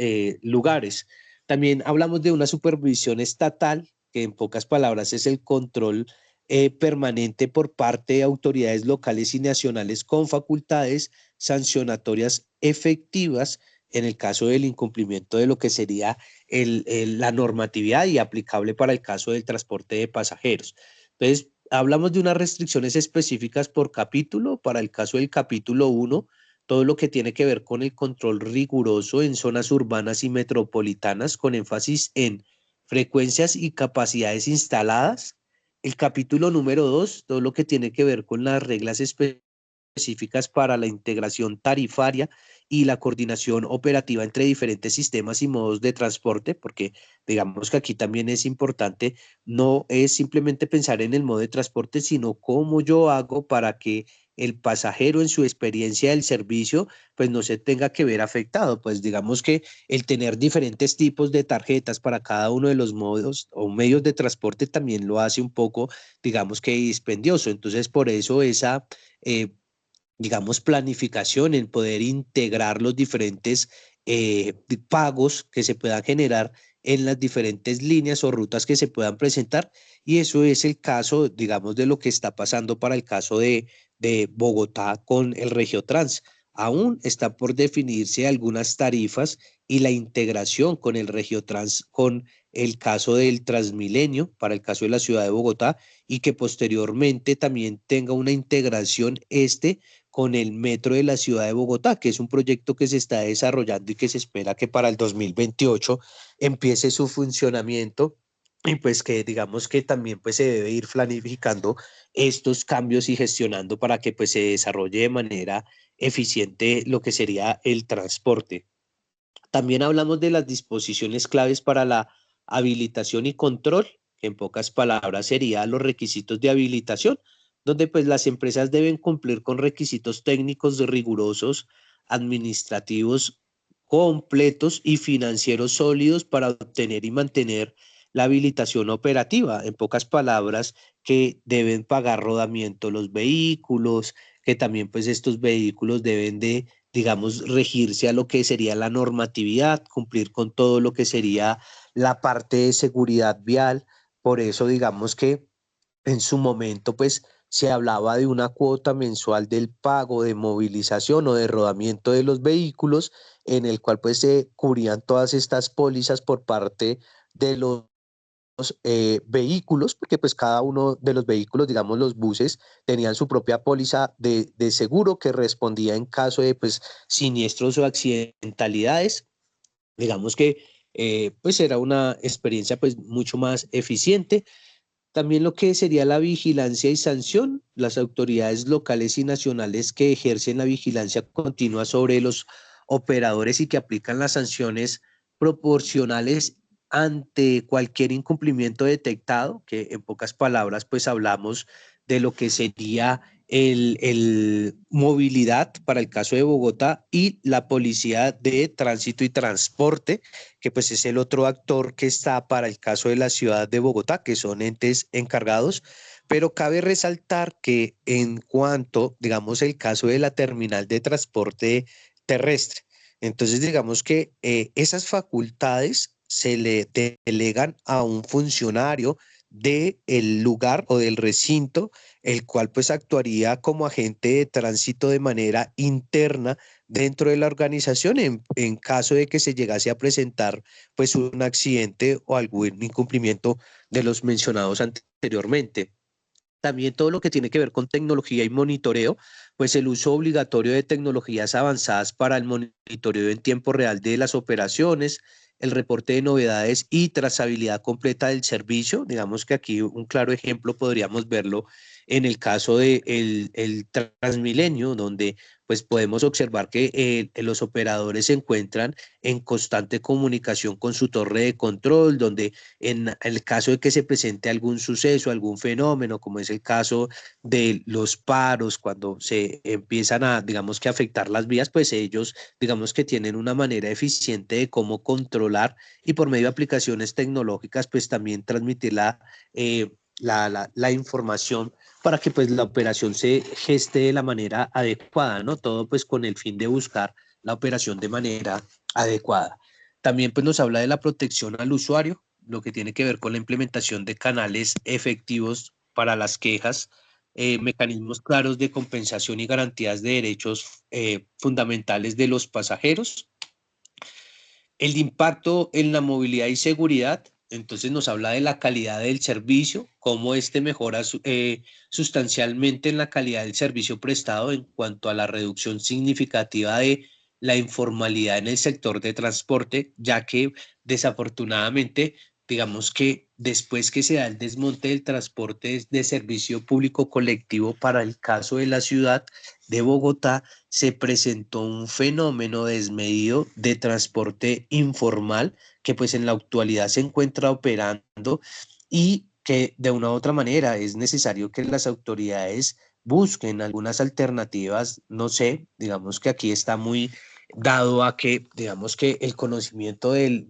lugares. También hablamos de una supervisión estatal, que en pocas palabras es el control permanente por parte de autoridades locales y nacionales con facultades sancionatorias efectivas en el caso del incumplimiento de lo que sería la normatividad y aplicable para el caso del transporte de pasajeros. Entonces, hablamos de unas restricciones específicas por capítulo. Para el caso del capítulo 1, todo lo que tiene que ver con el control riguroso en zonas urbanas y metropolitanas, con énfasis en frecuencias y capacidades instaladas. El capítulo número 2, todo lo que tiene que ver con las reglas específicas para la integración tarifaria y la coordinación operativa entre diferentes sistemas y modos de transporte, porque digamos que aquí también es importante, no es simplemente pensar en el modo de transporte, sino cómo yo hago para que el pasajero en su experiencia del servicio pues no se tenga que ver afectado. Pues digamos que el tener diferentes tipos de tarjetas para cada uno de los modos o medios de transporte también lo hace un poco, digamos que dispendioso. Entonces, por eso esa, digamos, planificación en poder integrar los diferentes pagos que se puedan generar en las diferentes líneas o rutas que se puedan presentar. Y eso es el caso, digamos, de lo que está pasando para el caso de Bogotá con el Regiotrans. Aún está por definirse algunas tarifas y la integración con el Regiotrans, con el caso del Transmilenio, para el caso de la ciudad de Bogotá, y que posteriormente también tenga una integración con el metro de la ciudad de Bogotá, que es un proyecto que se está desarrollando y que se espera que para el 2028 empiece su funcionamiento, y pues que digamos que también pues se debe ir planificando estos cambios y gestionando para que pues se desarrolle de manera eficiente lo que sería el transporte. También hablamos de las disposiciones claves para la habilitación y control, que en pocas palabras serían los requisitos de habilitación, donde pues las empresas deben cumplir con requisitos técnicos rigurosos, administrativos completos y financieros sólidos para obtener y mantener la habilitación operativa. En pocas palabras, que deben pagar rodamiento los vehículos, que también pues estos vehículos deben de, digamos, regirse a lo que sería la normatividad, cumplir con todo lo que sería la parte de seguridad vial. Por eso, digamos que en su momento, pues, se hablaba de una cuota mensual del pago de movilización o de rodamiento de los vehículos, en el cual, pues, se cubrían todas estas pólizas por parte de los vehículos, porque pues cada uno de los vehículos, digamos los buses, tenían su propia póliza de seguro que respondía en caso de pues siniestros o accidentalidades. Digamos que pues era una experiencia pues mucho más eficiente. También lo que sería la vigilancia y sanción, las autoridades locales y nacionales que ejercen la vigilancia continua sobre los operadores y que aplican las sanciones proporcionales ante cualquier incumplimiento detectado, que en pocas palabras pues hablamos de lo que sería el movilidad para el caso de Bogotá y la policía de tránsito y transporte, que pues es el otro actor que está para el caso de la ciudad de Bogotá, que son entes encargados, pero cabe resaltar que en cuanto, digamos, el caso de la terminal de transporte terrestre, entonces digamos que esas facultades se le delegan a un funcionario del lugar o del recinto, el cual pues actuaría como agente de tránsito de manera interna dentro de la organización en caso de que se llegase a presentar pues un accidente o algún incumplimiento de los mencionados anteriormente. También todo lo que tiene que ver con tecnología y monitoreo, pues el uso obligatorio de tecnologías avanzadas para el monitoreo en tiempo real de las operaciones, el reporte de novedades y trazabilidad completa del servicio. Digamos que aquí un claro ejemplo podríamos verlo en el caso de el Transmilenio, donde pues podemos observar que los operadores se encuentran en constante comunicación con su torre de control, donde en el caso de que se presente algún suceso, algún fenómeno, como es el caso de los paros, cuando se empiezan a, digamos que afectar las vías, pues ellos, digamos que tienen una manera eficiente de cómo controlar y por medio de aplicaciones tecnológicas, pues también transmitir la información para que pues la operación se geste de la manera adecuada, ¿no? Todo pues con el fin de buscar la operación de manera adecuada. También pues nos habla de la protección al usuario, lo que tiene que ver con la implementación de canales efectivos para las quejas, mecanismos claros de compensación y garantías de derechos fundamentales de los pasajeros. El impacto en la movilidad y seguridad, entonces nos habla de la calidad del servicio, cómo este mejora sustancialmente en la calidad del servicio prestado en cuanto a la reducción significativa de la informalidad en el sector de transporte, ya que desafortunadamente, digamos que después que se da el desmonte del transporte de servicio público colectivo para el caso de la ciudad de Bogotá, se presentó un fenómeno desmedido de transporte informal que pues en la actualidad se encuentra operando y que de una u otra manera es necesario que las autoridades busquen algunas alternativas, no sé, digamos que aquí está muy dado a que, digamos que el conocimiento del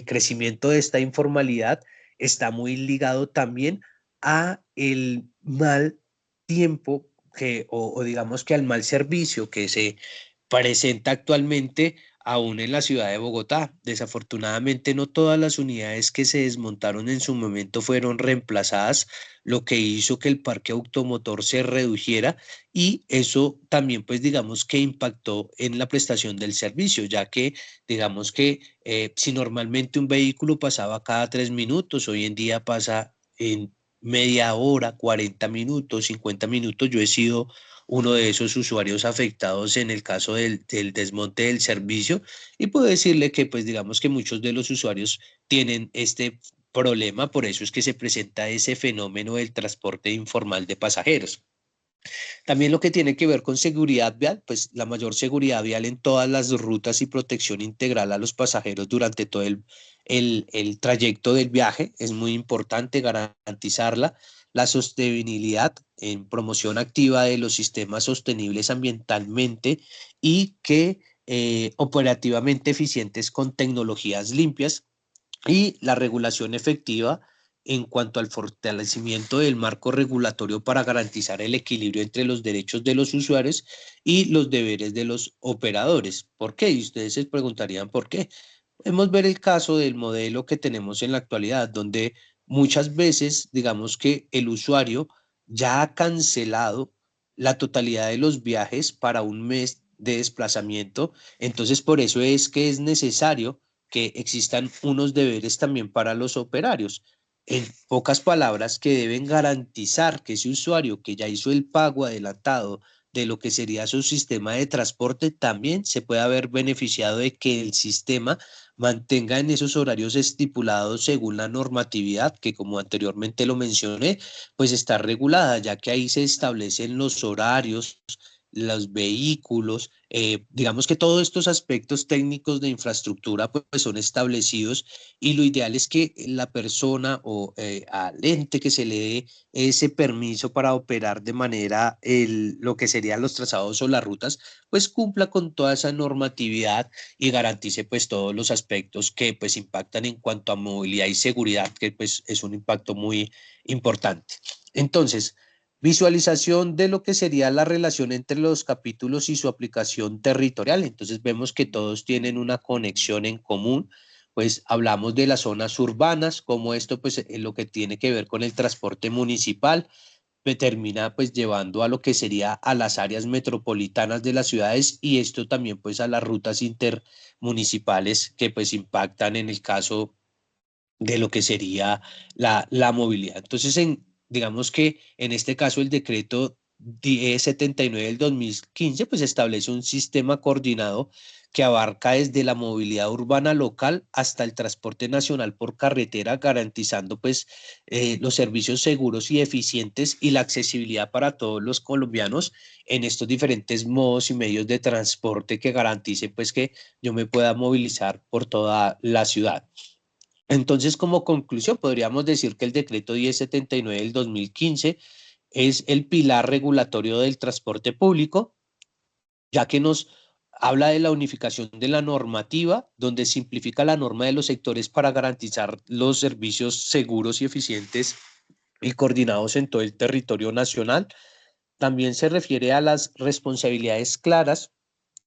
crecimiento de esta informalidad está muy ligado también a el mal tiempo o digamos que al mal servicio que se presenta actualmente aún en la ciudad de Bogotá. Desafortunadamente no todas las unidades que se desmontaron en su momento fueron reemplazadas, lo que hizo que el parque automotor se redujera y eso también pues digamos que impactó en la prestación del servicio, ya que digamos que si normalmente un vehículo pasaba cada 3 minutos, hoy en día pasa en media hora, 40 minutos, 50 minutos. Yo he sido uno de esos usuarios afectados en el caso del desmonte del servicio y puedo decirle que pues digamos que muchos de los usuarios tienen este problema, por eso es que se presenta ese fenómeno del transporte informal de pasajeros. También lo que tiene que ver con seguridad vial, pues la mayor seguridad vial en todas las rutas y protección integral a los pasajeros durante todo el trayecto del viaje. Es muy importante garantizarla. La sostenibilidad en promoción activa de los sistemas sostenibles ambientalmente y que operativamente eficientes con tecnologías limpias y la regulación efectiva en cuanto al fortalecimiento del marco regulatorio para garantizar el equilibrio entre los derechos de los usuarios y los deberes de los operadores. ¿Por qué? Y ustedes se preguntarían por qué. Podemos ver el caso del modelo que tenemos en la actualidad, donde muchas veces, digamos que el usuario ya ha cancelado la totalidad de los viajes para un mes de desplazamiento. Entonces, por eso es que es necesario que existan unos deberes también para los operarios. En pocas palabras, que deben garantizar que ese usuario que ya hizo el pago adelantado de lo que sería su sistema de transporte también se pueda ver beneficiado de que el sistema mantenga en esos horarios estipulados según la normatividad que, como anteriormente lo mencioné, pues está regulada, ya que ahí se establecen los horarios, los vehículos, digamos que todos estos aspectos técnicos de infraestructura pues son establecidos y lo ideal es que la persona o al ente que se le dé ese permiso para operar de manera lo que serían los trazados o las rutas, pues cumpla con toda esa normatividad y garantice pues todos los aspectos que pues impactan en cuanto a movilidad y seguridad, que pues es un impacto muy importante. Entonces, visualización de lo que sería la relación entre los capítulos y su aplicación territorial. Entonces vemos que todos tienen una conexión en común. Pues hablamos de las zonas urbanas, como esto pues es lo que tiene que ver con el transporte municipal, que termina pues llevando a lo que sería a las áreas metropolitanas de las ciudades y esto también pues a las rutas intermunicipales que pues impactan en el caso de lo que sería la movilidad. Entonces, digamos que en este caso el decreto 79 del 2015 pues establece un sistema coordinado que abarca desde la movilidad urbana local hasta el transporte nacional por carretera, garantizando pues los servicios seguros y eficientes y la accesibilidad para todos los colombianos en estos diferentes modos y medios de transporte que garantice pues que yo me pueda movilizar por toda la ciudad. Entonces, como conclusión, podríamos decir que el decreto 1079 del 2015 es el pilar regulatorio del transporte público, ya que nos habla de la unificación de la normativa, donde simplifica la norma de los sectores para garantizar los servicios seguros y eficientes y coordinados en todo el territorio nacional. También se refiere a las responsabilidades claras,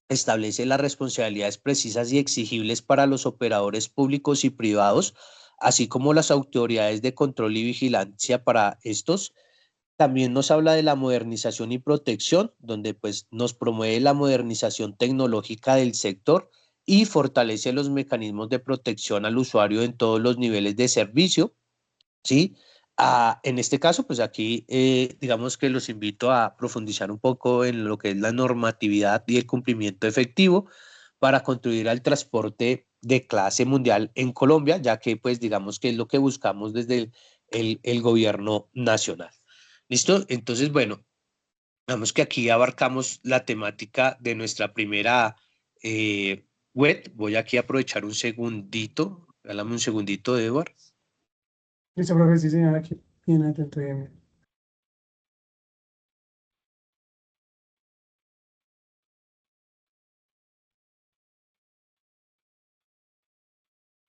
establece las responsabilidades precisas y exigibles para los operadores públicos y privados, así como las autoridades de control y vigilancia para estos. También nos habla de la modernización y protección, donde pues nos promueve la modernización tecnológica del sector y fortalece los mecanismos de protección al usuario en todos los niveles de servicio, ¿sí? En este caso, pues aquí digamos que los invito a profundizar un poco en lo que es la normatividad y el cumplimiento efectivo para contribuir al transporte de clase mundial en Colombia, ya que pues digamos que es lo que buscamos desde el gobierno nacional. ¿Listo? Entonces, bueno, vamos que aquí abarcamos la temática de nuestra primera web. Voy aquí a aprovechar un segundito. Dame un segundito, Edward. Listo, profe, sí, señora, aquí bien atento. Bien.